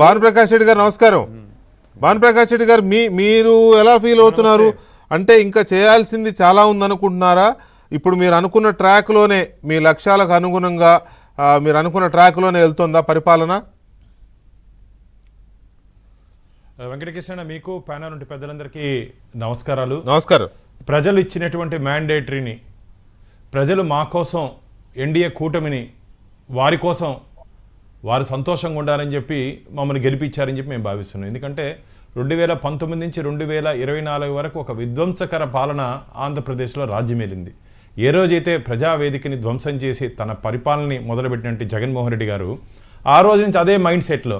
భానుప్రకాష్ రెడ్డి గారు నమస్కారం. భానుప్రకాష్ రెడ్డి గారు మీరు ఎలా ఫీల్ అవుతున్నారు? అంటే ఇంకా చేయాల్సింది చాలా ఉందనుకుంటున్నారా? ఇప్పుడు మీరు అనుకున్న ట్రాక్లోనే మీ లక్ష్యాలకు అనుగుణంగా మీరు అనుకున్న ట్రాక్లోనే వెళ్తుందా పరిపాలన? వెంకటకృష్ణ, మీకు ప్యానల్ నుండి పెద్దలందరికీ నమస్కారాలు. నమస్కారం. ప్రజలు ఇచ్చినటువంటి మ్యాండేటరీని, ప్రజలు మా కోసం ఎన్డీఏ కూటమిని వారి కోసం వారు సంతోషంగా ఉండాలని చెప్పి మమ్మల్ని గెలిపించారని చెప్పి మేము భావిస్తున్నాం. ఎందుకంటే 2019 నుంచి 2024 వరకు ఒక విధ్వంసకర పాలన ఆంధ్రప్రదేశ్లో రాజ్యమేలింది. ఏ రోజైతే ప్రజావేదికని ధ్వంసం చేసి తన పరిపాలనని మొదలుపెట్టినట్టు జగన్మోహన్ రెడ్డి గారు ఆ రోజు నుంచి అదే మైండ్ సెట్లో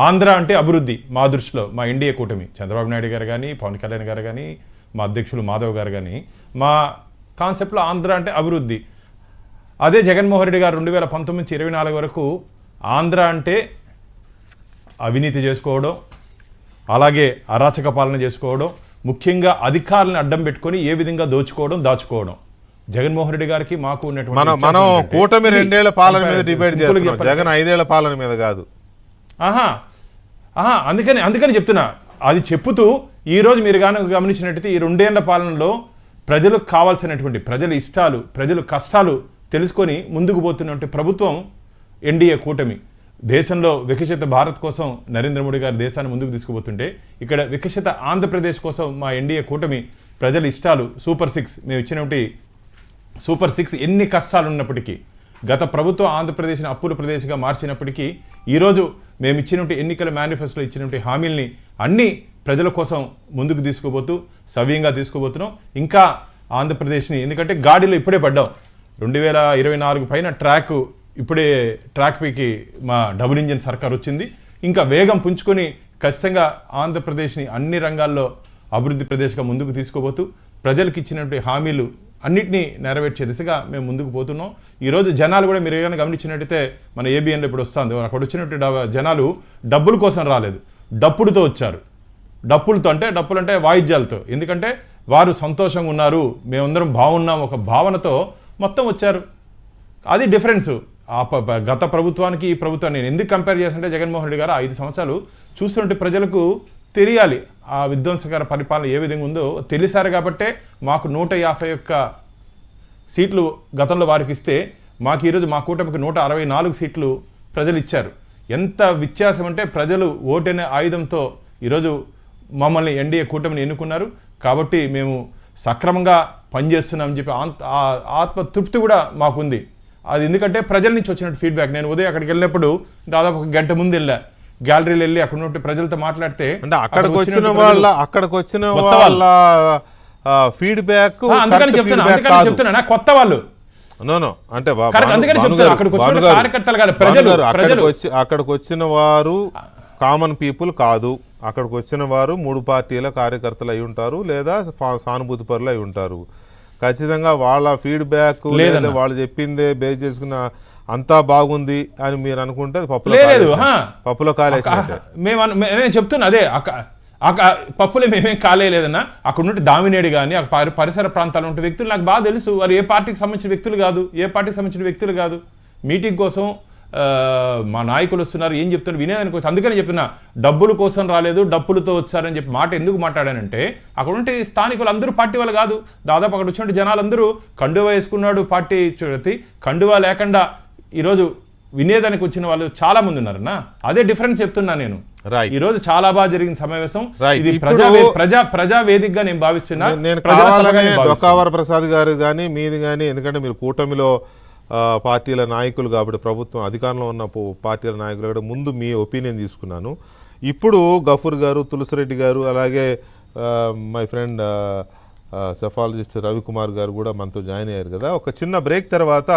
ఆంధ్ర అంటే అభివృద్ధి, మా దృష్టిలో మా ఎన్డీఏ కూటమి చంద్రబాబు నాయుడు గారు కానీ, పవన్ కళ్యాణ్ గారు కానీ, మా అధ్యక్షులు మాధవ్ గారు కానీ, మా కాన్సెప్ట్లో ఆంధ్ర అంటే అభివృద్ధి. అదే జగన్మోహన్ రెడ్డి గారు 2019 నుంచి 2024 వరకు ఆంధ్ర అంటే అవినీతి చేసుకోవడం, అలాగే అరాచక పాలన చేసుకోవడం, ముఖ్యంగా అధికారులను అడ్డం పెట్టుకొని ఏ విధంగా దాచుకోవడం. జగన్మోహన్ రెడ్డి గారికి మాకు ఉన్నటువంటి మనం కూటమి 2 ఏళ్ల పాలన మీద డిబేట్ చేస్తున్నాం, జగన్ 5 ఏళ్ల పాలన మీద కాదు. అందుకని చెప్తున్నా. అది చెప్పుతూ ఈరోజు మీరు కానీ గమనించినట్టయితే ఈ 2 ఏళ్ల పాలనలో ప్రజలకు కావాల్సినటువంటి ప్రజల ఇష్టాలు, ప్రజల కష్టాలు తెలుసుకొని ముందుకు పోతున్నటువంటి ప్రభుత్వం ఎన్డీఏ కూటమి. దేశంలో వికసిత భారత్ కోసం నరేంద్ర మోడీ గారు దేశాన్ని ముందుకు తీసుకుపోతుంటే, ఇక్కడ వికసిత ఆంధ్రప్రదేశ్ కోసం మా ఎన్డీఏ కూటమి ప్రజల ఇష్టాలు సూపర్ 6 మేము ఇచ్చినటువంటి సూపర్ 6 ఎన్ని కష్టాలు ఉన్నప్పటికీ, గత ప్రభుత్వం ఆంధ్రప్రదేశ్ని అప్పుల ప్రదేశ్గా మార్చినప్పటికీ ఈరోజు మేము ఇచ్చినటువంటి ఎన్నికల మేనిఫెస్టోలో ఇచ్చినటువంటి హామీల్ని అన్ని ప్రజల కోసం ముందుకు తీసుకుపోతూ సవ్యంగా తీసుకుపోతున్నాం. ఇంకా ఆంధ్రప్రదేశ్ని, ఎందుకంటే గాడిలో ఇప్పుడే పడ్డాం. 2024 పైన ఇప్పుడే ట్రాక్ పైకి మా డబుల్ ఇంజిన్ సర్కార్ వచ్చింది. ఇంకా వేగం పుంజుకొని ఖచ్చితంగా ఆంధ్రప్రదేశ్ని అన్ని రంగాల్లో అభివృద్ధి ప్రదేశ్గా ముందుకు తీసుకుపోతూ ప్రజలకు ఇచ్చినటువంటి హామీలు అన్నింటినీ నెరవేర్చే దిశగా మేము ముందుకు పోతున్నాం. ఈరోజు జనాలు కూడా మీరు ఏమైనా గమనించినట్టయితే మన ఏబిఎన్లో ఇప్పుడు వస్తుంది, అక్కడ వచ్చినటువంటి జనాలు డబ్బుల కోసం రాలేదు, డప్పులతో వచ్చారు. డప్పులు అంటే వాయిద్యాలతో. ఎందుకంటే వారు సంతోషంగా ఉన్నారు, మేమందరం బాగున్నాం ఒక భావనతో మొత్తం వచ్చారు. అది డిఫరెన్స్ గత ప్రభుత్వానికి ఈ ప్రభుత్వాన్ని నేను ఎందుకు కంపేర్ చేస్తుంటే, జగన్మోహన్ రెడ్డి గారు 5 సంవత్సరాలు చూస్తుంటే ప్రజలకు తెలియాలి ఆ విధ్వంసకర పరిపాలన ఏ విధంగా ఉందో తెలిసారు. కాబట్టే మాకు 151 సీట్లు గతంలో వారికి ఇస్తే, మాకు ఈరోజు మా కూటమికి 164 సీట్లు ప్రజలు ఇచ్చారు. ఎంత వ్యత్యాసం అంటే, ప్రజలు ఓటనే ఆయుధంతో ఈరోజు మమ్మల్ని ఎన్డీఏ కూటమిని ఎన్నుకున్నారు. కాబట్టి మేము సక్రమంగా పనిచేస్తున్నామని చెప్పి ఆత్మతృప్తి కూడా మాకుంది. అది ఎందుకంటే ప్రజల నుంచి వచ్చినట్టు ఫీడ్బ్యాక్. నేను ఉదయం అక్కడికి వెళ్ళినప్పుడు దాదాపు 1 గంట ముందు వెళ్ళా, గ్యాలరీలు వెళ్ళి అక్కడ ఉన్న ప్రజలతో మాట్లాడితే అక్కడికి వచ్చిన వాళ్ళ ఫీడ్బ్యాక్. అందుకని చెప్తున్నా కొత్త వాళ్ళు అంటే కార్యకర్తలు కాదు, ప్రజలు. అక్కడికి వచ్చిన వారు కామన్ పీపుల్ కాదు. అక్కడికి వచ్చిన వారు 3 పార్టీల కార్యకర్తలు అయి ఉంటారు, లేదా సానుభూతి పరులు అయి ఉంటారు. ఖచ్చితంగా వాళ్ళ ఫీడ్బ్యాక్ లేదా వాళ్ళు చెప్పిందే బేస్ చేసుకున్న అంతా బాగుంది అని మీరు అనుకుంటే పప్పులో కాలేసినట్టే. నేను చెప్తున్నా అదే, పప్పులే మేమేం కాలేదన్నా. అక్కడ నుండి దామినేడు కానీ పరిసర ప్రాంతాల్లో ఉంటే వ్యక్తులు నాకు బాగా తెలుసు. వారు ఏ పార్టీకి సంబంధించిన వ్యక్తులు కాదు. మీటింగ్ కోసం మా నాయకులు వస్తున్నారు, ఏం చెప్తున్నారు వినేదానికి వచ్చి. అందుకని చెప్తున్నా, డబ్బుల కోసం రాలేదు, డబ్బులతో వచ్చారని చెప్పి మాట ఎందుకు మాట్లాడానంటే, అక్కడ ఉంటే స్థానికులు అందరూ పార్టీ వాళ్ళు కాదు. దాదాపు అక్కడ వచ్చినట్టు జనాలందరూ కండువా వేసుకున్నాడు పార్టీ చూడతి, కండువా లేకుండా ఈరోజు వినేదానికి వచ్చిన వాళ్ళు చాలా మంది ఉన్నారన్నా. అదే డిఫరెన్స్ చెప్తున్నా నేను. ఈ రోజు చాలా బాగా జరిగిన సమావేశం. ఇది ప్రజా వేదికగా నేను భావిస్తున్నా. డొక్కావర ప్రసాద్ గారు కానీ మీది కానీ, ఎందుకంటే మీరు కూటమిలో పార్టీల నాయకులు కాబట్టి, ప్రభుత్వం అధికారంలో ఉన్న పార్టీల నాయకులు కూడా ముందు మీ ఒపీనియన్ తీసుకున్నాను. ఇప్పుడు గఫూర్ గారు, తులసిరెడ్డి గారు, అలాగే మై ఫ్రెండ్ సెఫాలజిస్ట్ రవికుమార్ గారు కూడా మనతో జాయిన్ అయ్యారు కదా. ఒక చిన్న బ్రేక్ తర్వాత